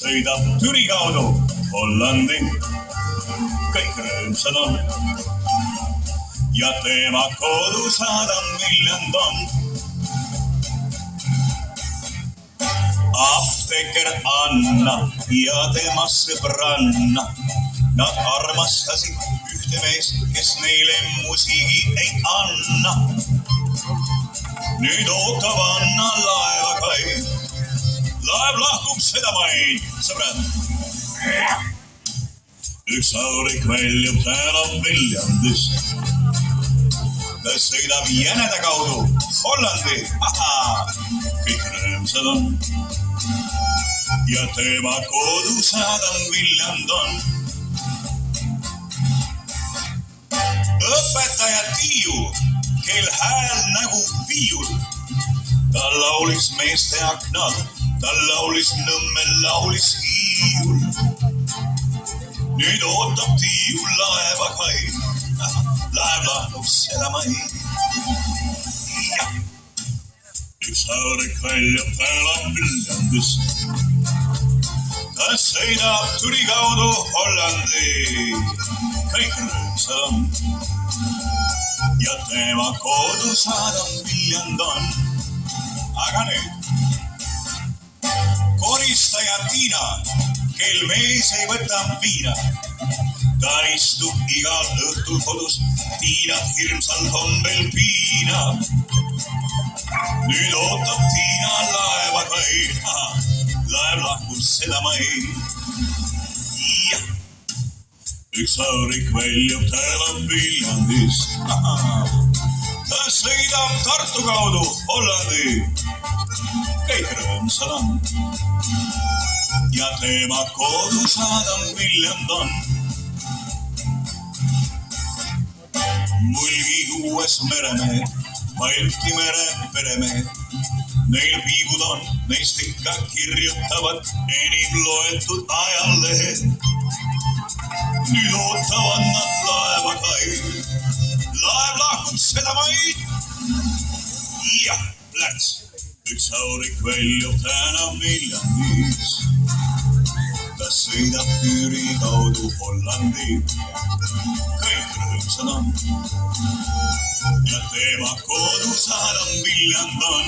sõidab Türi kaudu Hollandi, kõik rõõmsad on ja tema kodusaada miljon on. Apteeker Anna ja tema sõbranna, nad armastasid ühte meest, kes neile musiigi ei anna. Nüüd ootab Anna laevakai, laev lahkub sedamaid, sõbrad. Üks aurik väljub täna Viljandist, ta sõidab Jäneda kaudu Hollandi, kõik rõõmsad on ja tema kodusaada Viljand on. Õpetaja Tiiu, kel hääl nagu viiul, ta laulis meeste aknal, ta laulis Nõmme, laulis Hiiul. Nüüd ootab Tiiu laevakai, laev lahkub sedamaid. Üks aurik väljub täna Viljandist, ta sõidab Türi kaudu Hollandi, kõik rõõmsad on ja tema kodusaada Viljand on. Aga nüüd koristaja Tiina, kel mees ei võta viina, ta istub igal õhtul kodus, Tiinat hirmsalt on veel piinab. Nüüd ootab Tiina laevakai, laev lahkub sedamaid. Üks aurik väljub täna Viljandist, ta sõidab Tartu kaudu Hollandi, kõik rõõmsad on ja tema kodusaada Viljand on. Mulgi uues meremehed, Balti mere peremehed, neil piibud on, neist ikka kirjutavad enim loetud ajalehed. Nüüd ootavad nad laevakai, laev lahkub sedamaid. Ja, läks. Üks aurik väljub täna Viljandis, ta sõidab Türi kaudu Hollandi, kõik rõõmsad on ja tema kodusaada Viljand on.